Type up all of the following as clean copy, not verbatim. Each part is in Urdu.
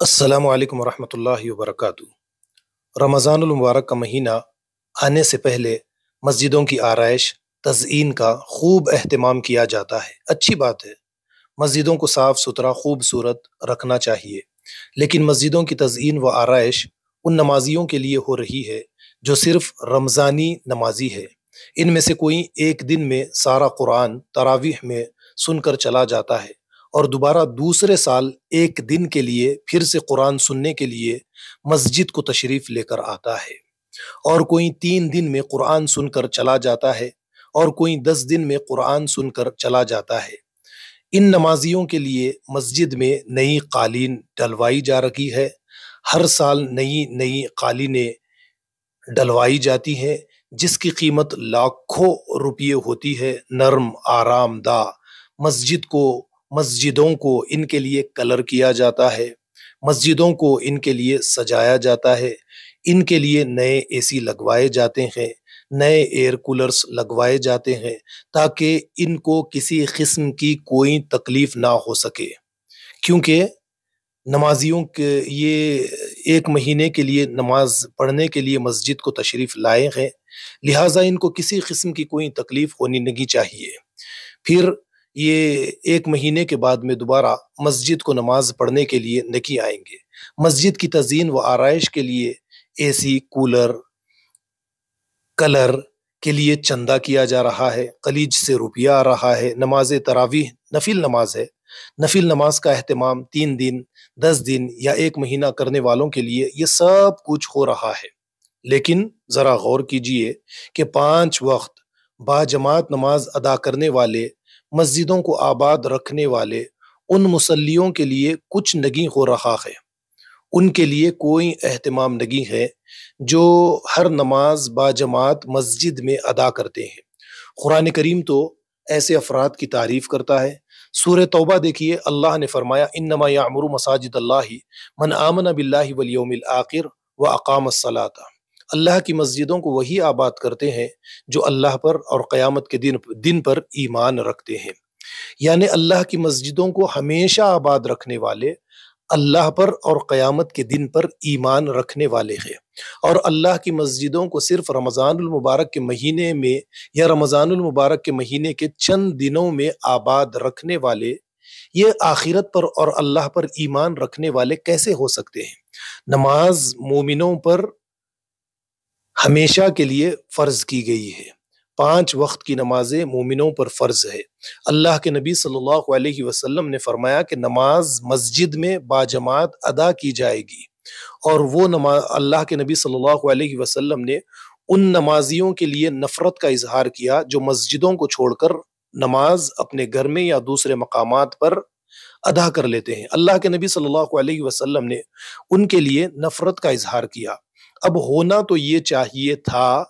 السلام علیکم ورحمۃ اللہ وبرکاتہ۔ رمضان المبارک کا مہینہ آنے سے پہلے مسجدوں کی آرائش تزئین کا خوب اہتمام کیا جاتا ہے۔ اچھی بات ہے، مسجدوں کو صاف ستھرا خوبصورت رکھنا چاہیے، لیکن مسجدوں کی تزئین و آرائش ان نمازیوں کے لیے ہو رہی ہے جو صرف رمضانی نمازی ہے۔ ان میں سے کوئی ایک دن میں سارا قرآن تراویح میں سن کر چلا جاتا ہے اور دوبارہ دوسرے سال ایک دن کے لیے پھر سے قرآن سننے کے لیے مسجد کو تشریف لے کر آتا ہے، اور کوئی 3 دن میں قرآن سن کر چلا جاتا ہے، اور کوئی 10 دن میں قرآن سن کر چلا جاتا ہے۔ ان نمازیوں کے لیے مسجد میں نئی قالین ڈلوائی جا رہی ہے۔ ہر سال نئی نئی قالینیں ڈلوائی جاتی ہیں جس کی قیمت لاکھوں روپیے ہوتی ہے۔ نرم آرام دہ مسجدوں کو ان کے لیے کلر کیا جاتا ہے، مسجدوں کو ان کے لیے سجایا جاتا ہے، ان کے لیے نئے اے سی لگوائے جاتے ہیں، نئے ایئر کولرز لگوائے جاتے ہیں تاکہ ان کو کسی قسم کی کوئی تکلیف نہ ہو سکے، کیونکہ نمازیوں کے یہ ایک مہینے کے لیے نماز پڑھنے کے لیے مسجد کو تشریف لائے ہیں، لہٰذا ان کو کسی قسم کی کوئی تکلیف ہونی نہیں چاہیے۔ پھر یہ ایک مہینے کے بعد میں دوبارہ مسجد کو نماز پڑھنے کے لیے نہیں آئیں گے۔ مسجد کی تزئین و آرائش کے لیے اے سی، کولر، کلر کے لیے چندہ کیا جا رہا ہے، خلیج سے روپیہ آ رہا ہے۔ نماز تراویح نفل نماز ہے، نفل نماز کا اہتمام 3 دن، 10 دن یا ایک مہینہ کرنے والوں کے لیے یہ سب کچھ ہو رہا ہے۔ لیکن ذرا غور کیجئے کہ 5 وقت باجماعت نماز ادا کرنے والے، مسجدوں کو آباد رکھنے والے ان مصلیوں کے لیے کچھ نہیں ہو رہا ہے، ان کے لیے کوئی اہتمام نہیں ہے جو ہر نماز باجماعت مسجد میں ادا کرتے ہیں۔ قرآن کریم تو ایسے افراد کی تعریف کرتا ہے۔ سورہ توبہ دیکھیے، اللہ نے فرمایا انما یعمر مساجد اللہ من آمن باللہ والیوم الآخر واقام الصلاۃ۔ اللہ کی مسجدوں کو وہی آباد کرتے ہیں جو اللہ پر اور قیامت کے دن پر ایمان رکھتے ہیں، یعنی اللہ کی مسجدوں کو ہمیشہ آباد رکھنے والے اللہ پر اور قیامت کے دن پر ایمان رکھنے والے ہیں۔ اور اللہ کی مسجدوں کو صرف رمضان المبارک کے مہینے میں یا رمضان المبارک کے مہینے کے چند دنوں میں آباد رکھنے والے، یہ آخرت پر اور اللہ پر ایمان رکھنے والے کیسے ہو سکتے ہیں؟ نماز مومنوں پر ہمیشہ کے لیے فرض کی گئی ہے۔ 5 وقت کی نمازیں مومنوں پر فرض ہے۔ اللہ کے نبی صلی اللہ علیہ وسلم نے فرمایا کہ نماز مسجد میں باجماعت ادا کی جائے گی، اور وہ نماز اللہ کے نبی صلی اللہ علیہ وسلم نے ان نمازیوں کے لیے نفرت کا اظہار کیا جو مسجدوں کو چھوڑ کر نماز اپنے گھر میں یا دوسرے مقامات پر ادا کر لیتے ہیں۔ اللہ کے نبی صلی اللہ علیہ وسلم نے ان کے لیے نفرت کا اظہار کیا۔ اب ہونا تو یہ چاہیے تھا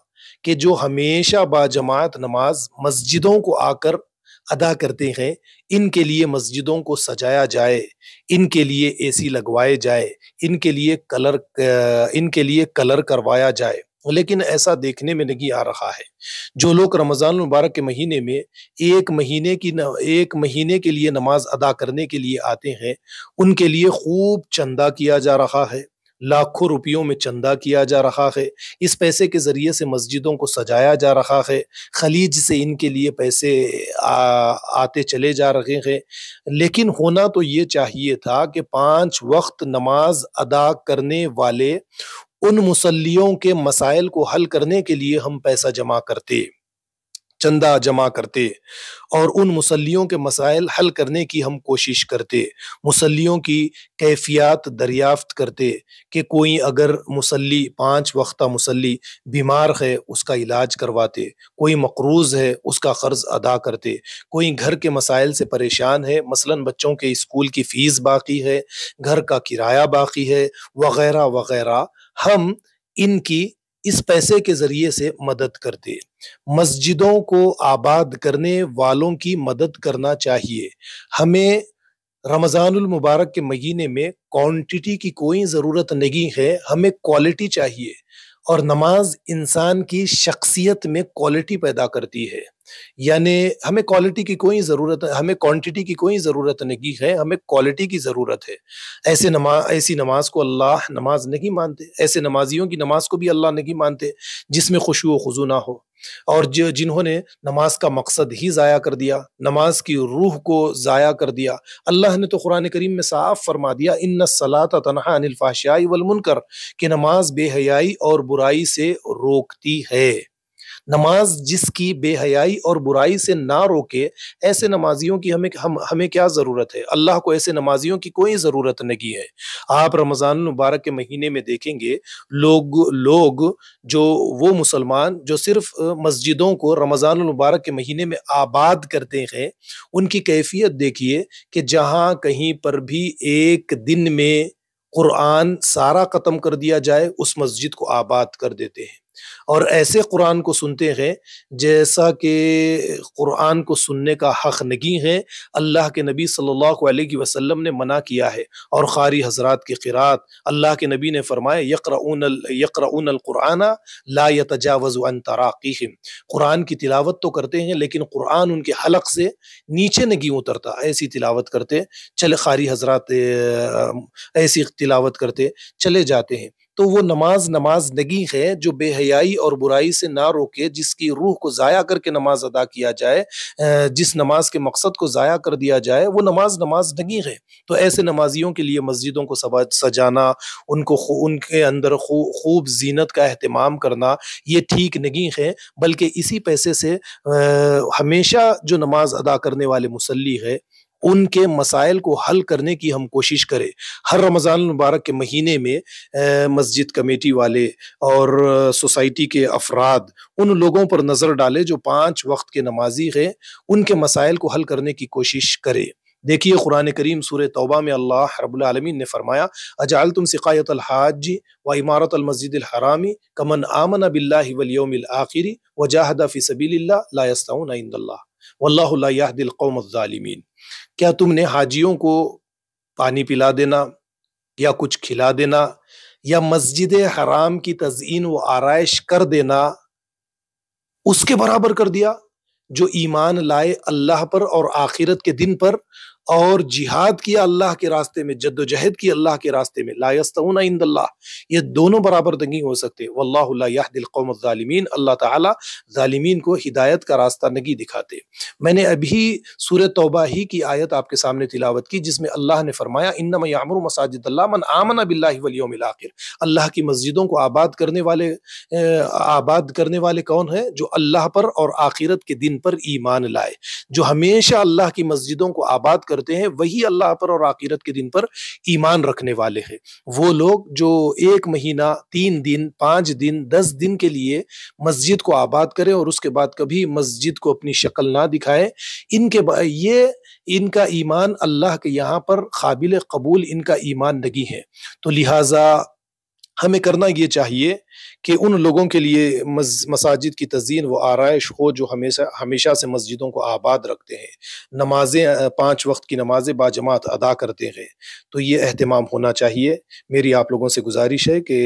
کہ جو ہمیشہ باجماعت نماز مسجدوں کو آ کر ادا کرتے ہیں، ان کے لیے مسجدوں کو سجایا جائے، ان کے لیے اے سی لگوائے جائے، ان کے لیے کلر کروایا جائے، لیکن ایسا دیکھنے میں نہیں آ رہا ہے۔ جو لوگ رمضان المبارک کے مہینے میں ایک مہینے کے لیے نماز ادا کرنے کے لیے آتے ہیں، ان کے لیے خوب چندہ کیا جا رہا ہے، لاکھوں روپیوں میں چندہ کیا جا رہا ہے۔ اس پیسے کے ذریعے سے مسجدوں کو سجایا جا رہا ہے، خلیج سے ان کے لیے پیسے آتے چلے جا رہے ہیں۔ لیکن ہونا تو یہ چاہیے تھا کہ 5 وقت نماز ادا کرنے والے ان مصلیوں کے مسائل کو حل کرنے کے لیے ہم پیسہ جمع کرتے، چندہ جمع کرتے، اور ان مصلیوں کے مسائل حل کرنے کی ہم کوشش کرتے، مصلیوں کی کیفیات دریافت کرتے کہ کوئی اگر مصلی 5 وقتہ مصلی بیمار ہے اس کا علاج کرواتے، کوئی مقروض ہے اس کا قرض ادا کرتے، کوئی گھر کے مسائل سے پریشان ہے، مثلاً بچوں کے اسکول کی فیس باقی ہے، گھر کا کرایہ باقی ہے، وغیرہ وغیرہ، ہم ان کی اس پیسے کے ذریعے سے مدد کرتے۔ مسجدوں کو آباد کرنے والوں کی مدد کرنا چاہیے۔ ہمیں رمضان المبارک کے مہینے میں کوانٹٹی کی کوئی ضرورت نہیں ہے، ہمیں کوالٹی چاہیے، اور نماز انسان کی شخصیت میں کوالٹی پیدا کرتی ہے۔ یعنی ہمیں کوالٹی کی کوئی ضرورت، ہمیں کوانٹٹی کی کوئی ضرورت نہیں ہے، ہمیں کوالٹی کی ضرورت ہے۔ ایسی نماز کو اللہ نماز نہیں مانتے، ایسے نمازیوں کی نماز کو بھی اللہ نہیں مانتے جس میں خشوع و خضوع نہ ہو، اور جنہوں نے نماز کا مقصد ہی ضائع کر دیا، نماز کی روح کو ضائع کر دیا۔ اللہ نے تو قرآن کریم میں صاف فرما دیا، ان الصلاۃ تنہی عن الفحشاء والمنکر، کہ نماز بے حیائی اور برائی سے روکتی ہے۔ نماز جس کی بے حیائی اور برائی سے نہ روکے، ایسے نمازیوں کی ہمیں کیا ضرورت ہے؟ اللہ کو ایسے نمازیوں کی کوئی ضرورت نہیں ہے۔ آپ رمضان المبارک کے مہینے میں دیکھیں گے، لوگ جو وہ مسلمان جو صرف مسجدوں کو رمضان المبارک کے مہینے میں آباد کرتے ہیں، ان کی کیفیت دیکھیے کہ جہاں کہیں پر بھی ایک دن میں قرآن سارا ختم کر دیا جائے، اس مسجد کو آباد کر دیتے ہیں، اور ایسے قرآن کو سنتے ہیں جیسا کہ قرآن کو سننے کا حق نہیں ہے۔ اللہ کے نبی صلی اللہ علیہ وسلم نے منع کیا ہے، اور قاری حضرات کی قرات، اللہ کے نبی نے فرمایا یقرؤون القرآن لا یتجاوز عن تراقیہم، قرآن کی تلاوت تو کرتے ہیں لیکن قرآن ان کے حلق سے نیچے نہیں اترتا، ایسی تلاوت کرتے چلے قاری حضرات ایسی تلاوت کرتے چلے جاتے ہیں۔ تو وہ نماز نہیں ہے جو بے حیائی اور برائی سے نہ روکے، جس کی روح کو ضائع کر کے نماز ادا کیا جائے، جس نماز کے مقصد کو ضائع کر دیا جائے، وہ نماز نہیں ہے۔ تو ایسے نمازیوں کے لیے مسجدوں کو سجانا، ان کے اندر خوب زینت کا اہتمام کرنا، یہ ٹھیک نہیں ہے، بلکہ اسی پیسے سے ہمیشہ جو نماز ادا کرنے والے مصلی ہے، ان کے مسائل کو حل کرنے کی ہم کوشش کریں۔ ہر رمضان المبارک کے مہینے میں مسجد کمیٹی والے اور سوسائٹی کے افراد ان لوگوں پر نظر ڈالے جو 5 وقت کے نمازی ہیں، ان کے مسائل کو حل کرنے کی کوشش کرے۔ دیکھیے قرآن کریم سورہ توبہ میں اللہ رب العالمین نے فرمایا، اجعلتم سقایۃ الحاج و امارۃ المسجد الحرام کمن آمن باللہ والیوم الآخر وجاہد فی سبیل اللہ لا یستوون عند اللہ واللہ لا یہدی القوم الظالمین۔ کیا تم نے حاجیوں کو پانی پلا دینا یا کچھ کھلا دینا یا مسجد حرام کی تزئین و آرائش کر دینا اس کے برابر کر دیا جو ایمان لائے اللہ پر اور آخرت کے دن پر، اور جہاد کیا اللہ کے راستے میں، جد و جہد کی اللہ کے راستے میں؟ لا یستوون عند اللہ، یہ دونوں برابر نہیں ہو سکتے۔ واللہ لا یہدی القوم الظالمین، اللہ تعالیٰ ظالمین کو ہدایت کا راستہ نہیں دکھاتے۔ میں نے ابھی سورہ توبہ ہی کی آیت آپ کے سامنے تلاوت کی جس میں اللہ نے فرمایا، انما یعمر مساجد اللہ من آمن باللہ والیوم الآخر، اللہ کی مسجدوں کو آباد کرنے والے کون ہیں؟ جو اللہ پر اور آخرت کے دن پر ایمان لائے، جو ہمیشہ اللہ کی مسجدوں کو آباد کرتے ہیں، وہی اللہ پر اور آخرت کے دن پر ایمان رکھنے والے ہیں۔ وہ لوگ جو 1 مہینہ 3 دن 5 دن 10 دن کے لیے مسجد کو آباد کریں اور اس کے بعد کبھی مسجد کو اپنی شکل نہ دکھائیں، ان کا ایمان اللہ کے یہاں پر قابل قبول ان کا ایمان نہیں ہے۔ تو لہٰذا ہمیں کرنا یہ چاہیے کہ ان لوگوں کے لیے مساجد کی تزئین و آرائش ہو جو ہمیشہ سے مسجدوں کو آباد رکھتے ہیں، نمازیں 5 وقت کی نمازیں باجماعت ادا کرتے ہیں، تو یہ اہتمام ہونا چاہیے۔ میری آپ لوگوں سے گزارش ہے کہ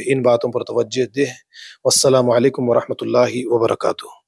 ان باتوں پر توجہ دیں۔ والسلام علیکم ورحمۃ اللہ وبرکاتہ۔